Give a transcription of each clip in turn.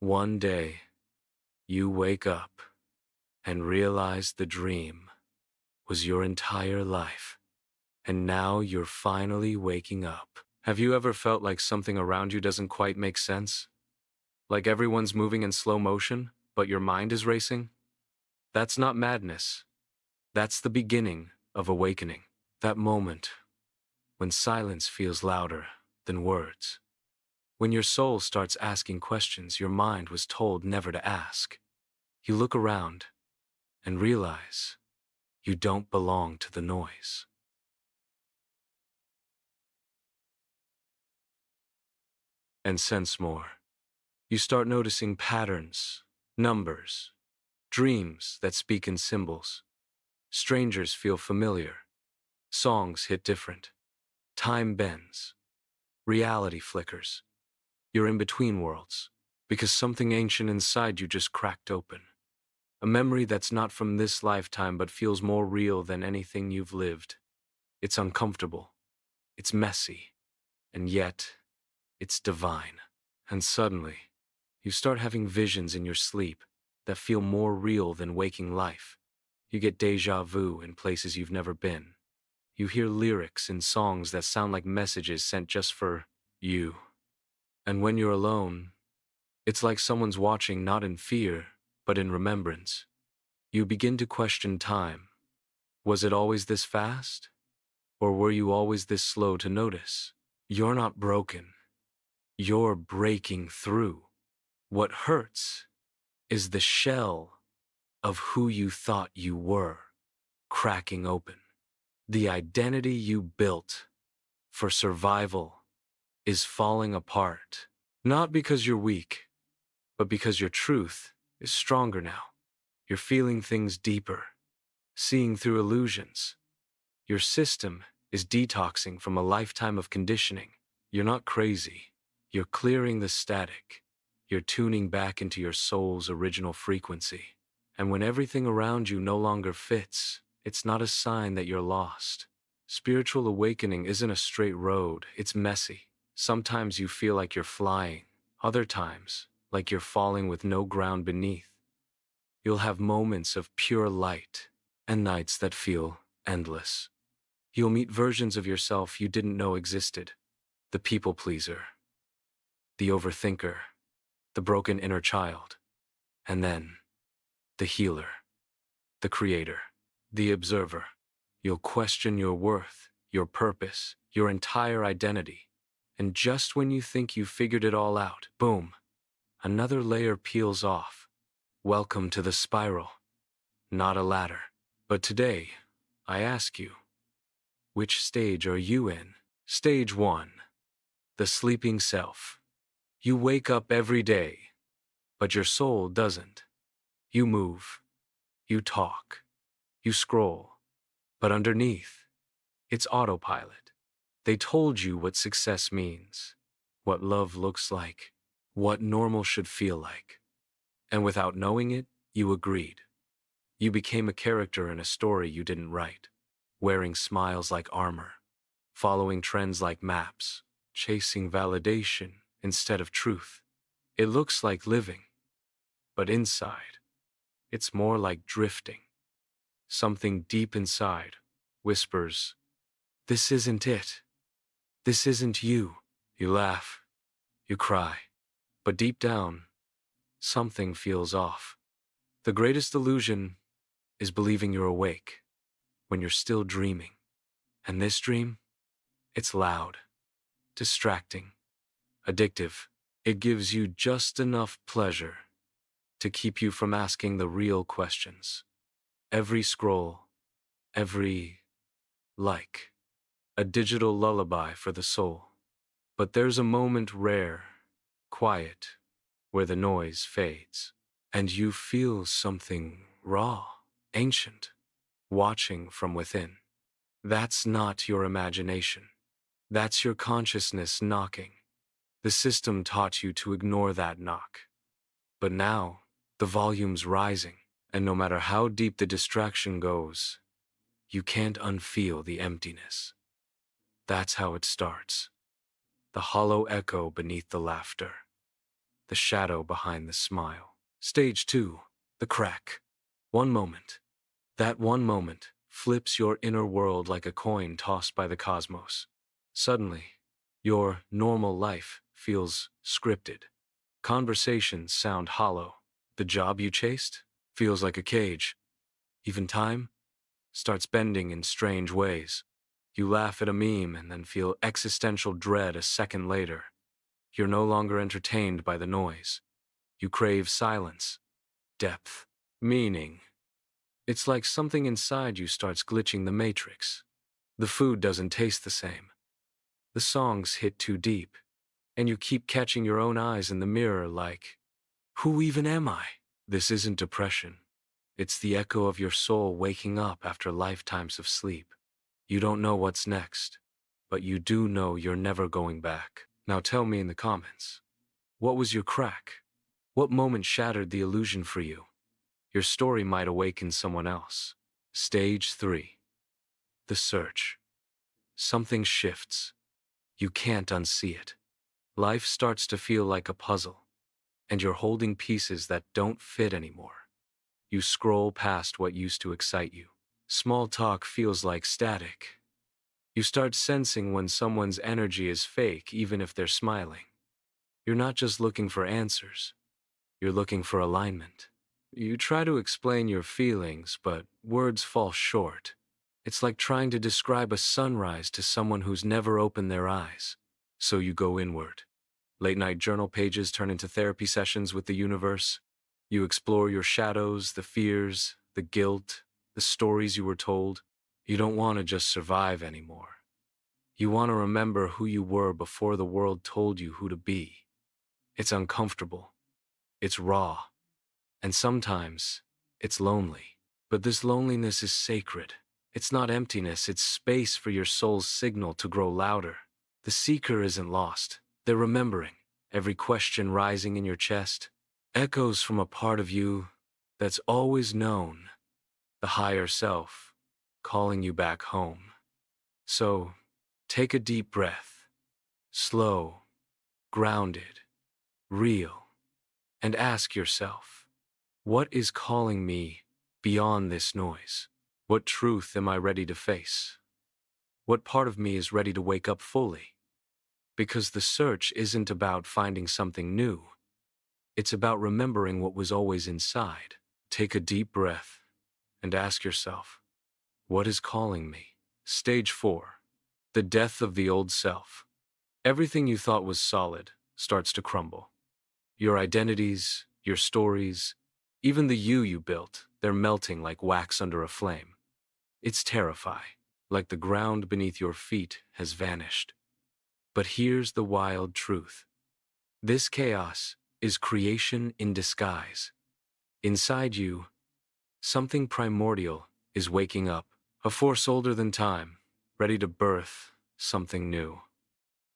One day, you wake up and realize the dream was your entire life, and now you're finally waking up. Have you ever felt like something around you doesn't quite make sense? Like everyone's moving in slow motion, but your mind is racing? That's not madness. That's the beginning of awakening. That moment when silence feels louder than words. When your soul starts asking questions your mind was told never to ask. You look around and realize you don't belong to the noise. And sense more. You start noticing patterns, numbers, dreams that speak in symbols. Strangers feel familiar. Songs hit different. Time bends. Reality flickers. You're in between worlds because something ancient inside you just cracked open. A memory that's not from this lifetime but feels more real than anything you've lived. It's uncomfortable. It's messy. And yet, it's divine. And suddenly, you start having visions in your sleep that feel more real than waking life. You get déjà vu in places you've never been. You hear lyrics in songs that sound like messages sent just for you. And when you're alone, it's like someone's watching not in fear, but in remembrance. You begin to question time. Was it always this fast? Or were you always this slow to notice? You're not broken. You're breaking through. What hurts is the shell of who you thought you were cracking open. The identity you built for survival is falling apart. Not because you're weak, but because your truth is stronger now. You're feeling things deeper, seeing through illusions. Your system is detoxing from a lifetime of conditioning. You're not crazy. You're clearing the static. You're tuning back into your soul's original frequency. And when everything around you no longer fits, it's not a sign that you're lost. Spiritual awakening isn't a straight road, it's messy. Sometimes you feel like you're flying, other times, like you're falling with no ground beneath. You'll have moments of pure light and nights that feel endless. You'll meet versions of yourself you didn't know existed. The people pleaser, the overthinker, the broken inner child, and then the healer, the creator, the observer. You'll question your worth, your purpose, your entire identity. And just when you think you've figured it all out, boom, another layer peels off. Welcome to the spiral, not a ladder. But today, I ask you, which stage are you in? Stage 1, the sleeping self. You wake up every day, but your soul doesn't. You move, you talk, you scroll, but underneath, it's autopilot. They told you what success means, what love looks like, what normal should feel like. And without knowing it, you agreed. You became a character in a story you didn't write, wearing smiles like armor, following trends like maps, chasing validation instead of truth. It looks like living, but inside, it's more like drifting. Something deep inside whispers, "This isn't it. This isn't you." You laugh, you cry, but deep down, something feels off. The greatest illusion is believing you're awake when you're still dreaming. And this dream, it's loud, distracting, addictive. It gives you just enough pleasure to keep you from asking the real questions. Every scroll, every like, a digital lullaby for the soul. But there's a moment rare, quiet, where the noise fades, and you feel something raw, ancient, watching from within. That's not your imagination. That's your consciousness knocking. The system taught you to ignore that knock. But now, the volume's rising, and no matter how deep the distraction goes, you can't unfeel the emptiness. That's how it starts. The hollow echo beneath the laughter. the shadow behind the smile. Stage 2, the crack. One moment. That one moment flips your inner world like a coin tossed by the cosmos. Suddenly, your normal life feels scripted. Conversations sound hollow. The job you chased feels like a cage. Even time starts bending in strange ways. You laugh at a meme and then feel existential dread a second later. You're no longer entertained by the noise. You crave silence, depth, meaning. It's like something inside you starts glitching the matrix. The food doesn't taste the same. The songs hit too deep. And you keep catching your own eyes in the mirror like, who even am I? This isn't depression. It's the echo of your soul waking up after lifetimes of sleep. You don't know what's next, but you do know you're never going back. Now tell me in the comments, what was your crack? What moment shattered the illusion for you? Your story might awaken someone else. Stage 3. The search. Something shifts. You can't unsee it. Life starts to feel like a puzzle, and you're holding pieces that don't fit anymore. You scroll past what used to excite you. Small talk feels like static. You start sensing when someone's energy is fake, even if they're smiling. You're not just looking for answers. You're looking for alignment. You try to explain your feelings, but words fall short. It's like trying to describe a sunrise to someone who's never opened their eyes. So you go inward. Late-night journal pages turn into therapy sessions with the universe. You explore your shadows, the fears, the guilt, the stories you were told. You don't want to just survive anymore. You want to remember who you were before the world told you who to be. It's uncomfortable. It's raw. And sometimes, it's lonely. But this loneliness is sacred. It's not emptiness, it's space for your soul's signal to grow louder. The seeker isn't lost. They're remembering. Every question rising in your chest echoes from a part of you that's always known. The higher self, calling you back home. So, take a deep breath. Slow, grounded, real. And ask yourself, what is calling me beyond this noise? What truth am I ready to face? What part of me is ready to wake up fully? Because the search isn't about finding something new. It's about remembering what was always inside. Take a deep breath and ask yourself, what is calling me? Stage 4. The death of the old self. Everything you thought was solid starts to crumble. Your identities, your stories, even the you built, they're melting like wax under a flame. It's terrifying, like the ground beneath your feet has vanished. But here's the wild truth. This chaos is creation in disguise. Inside you, something primordial is waking up, a force older than time, ready to birth something new.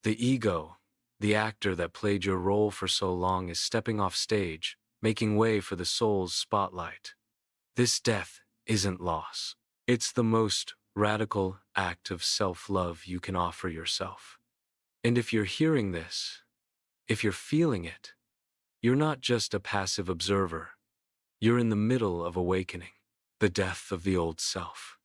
The ego, the actor that played your role for so long, is stepping off stage, making way for the soul's spotlight. This death isn't loss. It's the most radical act of self-love you can offer yourself. And if you're hearing this, if you're feeling it, you're not just a passive observer. You're in the middle of awakening, the death of the old self.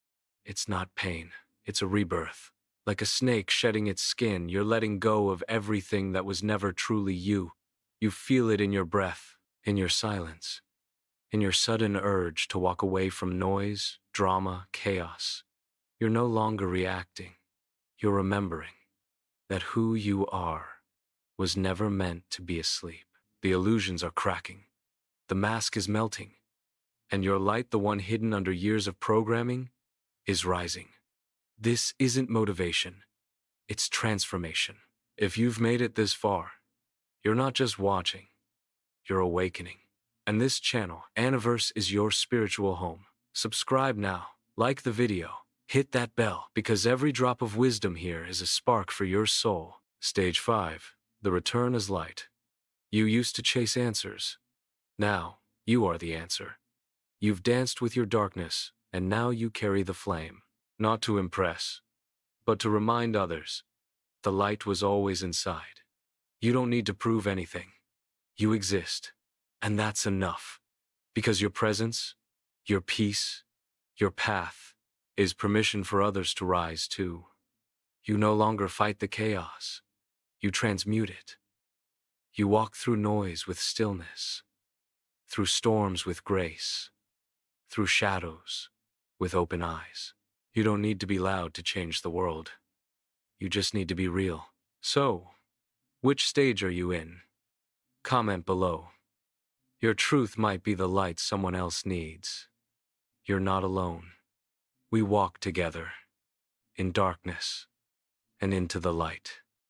It's not pain, it's a rebirth. Like a snake shedding its skin, you're letting go of everything that was never truly you. You feel it in your breath, in your silence, in your sudden urge to walk away from noise, drama, chaos. You're no longer reacting. You're remembering that who you are was never meant to be asleep. The illusions are cracking. The mask is melting. And your light, the one hidden under years of programming, is rising. This isn't motivation. It's transformation. If you've made it this far, you're not just watching, you're awakening. And this channel, Aniverse, is your spiritual home. Subscribe now, like the video, hit that bell, because every drop of wisdom here is a spark for your soul. Stage 5. The return as light. You used to chase answers. Now, you are the answer. You've danced with your darkness, and now you carry the flame. Not to impress, but to remind others. The light was always inside. You don't need to prove anything. You exist, and that's enough. Because your presence, your peace, your path is permission for others to rise too. You no longer fight the chaos. You transmute it. You walk through noise with stillness, through storms with grace, through shadows with open eyes. You don't need to be loud to change the world. You just need to be real. So, which stage are you in? Comment below. Your truth might be the light someone else needs. You're not alone. We walk together, in darkness and into the light.